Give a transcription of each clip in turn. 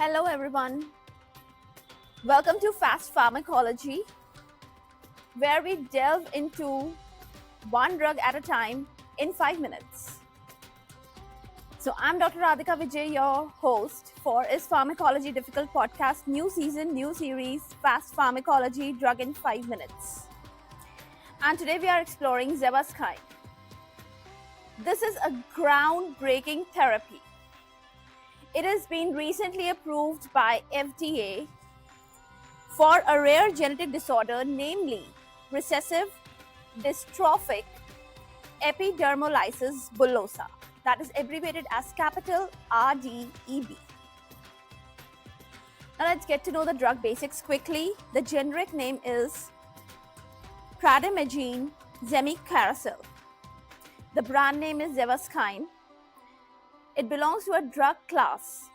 Hello everyone. Welcome to Fast Pharmacology, where we delve into one drug at a time in 5 minutes. So I'm Dr. Radhika Vijay, your host for Is Pharmacology Difficult podcast, new season, new series, Fast Pharmacology, drug in 5 minutes. And today we are exploring Zevaskine. This is a groundbreaking therapy. It has been recently approved by FDA for a rare genetic disorder, namely recessive dystrophic epidermolysis bullosa, that is abbreviated as capital RDEB. Now let's get to know the drug basics quickly. The generic name is prademagene zemikeracel. The brand name is Zevaskine. It belongs to a drug class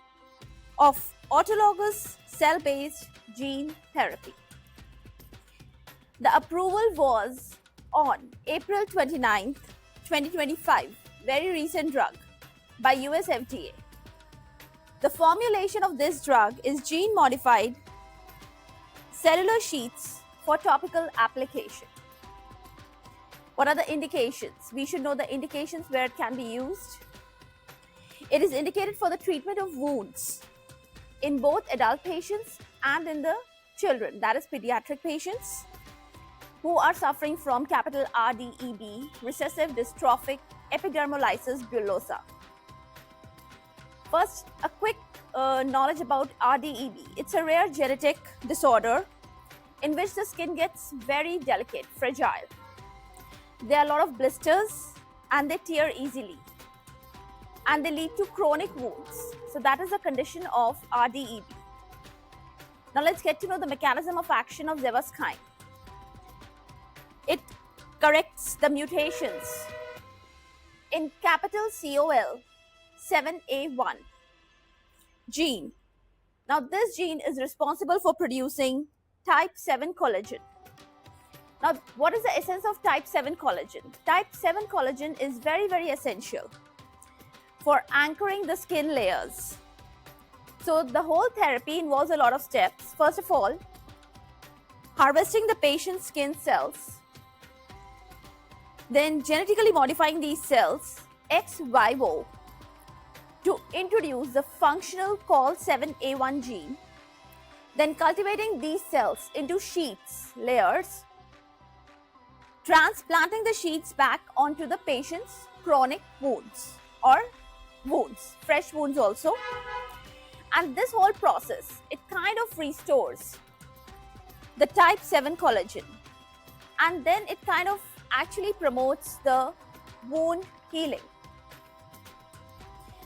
of autologous cell-based gene therapy. The approval was on April 29th, 2025, very recent drug, by US FDA. The formulation of this drug is gene-modified cellular sheets for topical application. What are the indications? We should know the indications where it can be used. It is indicated for the treatment of wounds in both adult patients and in the children, that is pediatric patients who are suffering from capital RDEB, recessive dystrophic epidermolysis bullosa. First, a quick knowledge about RDEB. It's a rare genetic disorder in which the skin gets very delicate, fragile. There are a lot of blisters and they tear easily, and they lead to chronic wounds. So that is a condition of RDEB. Now let's get to know the mechanism of action of Zevaskine. It corrects the mutations in capital COL7A1 gene. Now this gene is responsible for producing type 7 collagen. Now what is the essence of type 7 collagen? Type 7 collagen is very, very essential for anchoring the skin layers. So the whole therapy involves a lot of steps. First of all, harvesting the patient's skin cells, then genetically modifying these cells ex vivo to introduce the functional COL7A1 gene, then cultivating these cells into sheets, layers, transplanting the sheets back onto the patient's chronic wounds or wounds, fresh wounds also. And this whole process, it kind of restores the type 7 collagen, and then it kind of actually promotes the wound healing.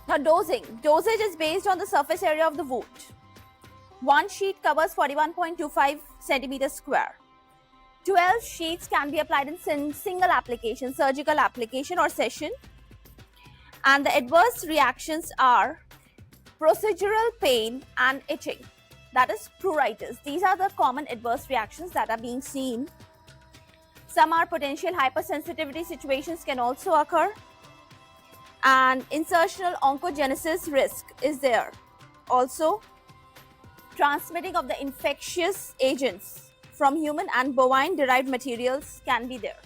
Now dosage is based on the surface area of the wound. One sheet covers 41.25 centimeters square. 12 sheets can be applied in single application, surgical application or session. And the adverse reactions are procedural pain and itching, that is pruritus. These are the common adverse reactions that are being seen. Some are potential hypersensitivity situations can also occur, and insertional oncogenesis risk is there. Also, transmitting of the infectious agents from human and bovine derived materials can be there.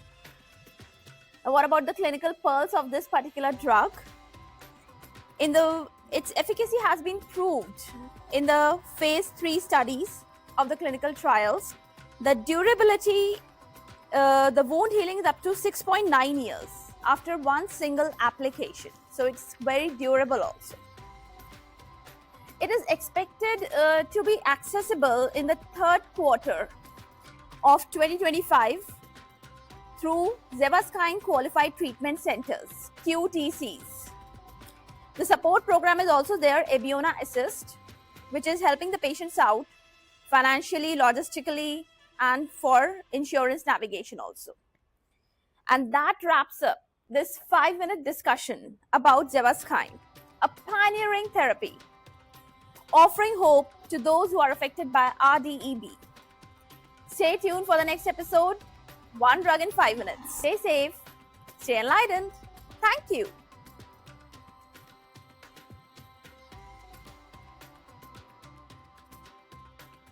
Now, what about the clinical pearls of this particular drug? Its efficacy has been proved in the phase 3 studies of the clinical trials. The durability, the wound healing is up to 6.9 years after one single application. So it's very durable also. It is expected to be accessible in the third quarter of 2025 through Zevaskine Qualified Treatment Centers, QTCs. The support program is also there, Abeona Assist, which is helping the patients out financially, logistically, and for insurance navigation also. And that wraps up this 5-minute discussion about Zevaskine, a pioneering therapy offering hope to those who are affected by RDEB. Stay tuned for the next episode, one drug in 5 minutes. Stay safe, stay enlightened. Thank you.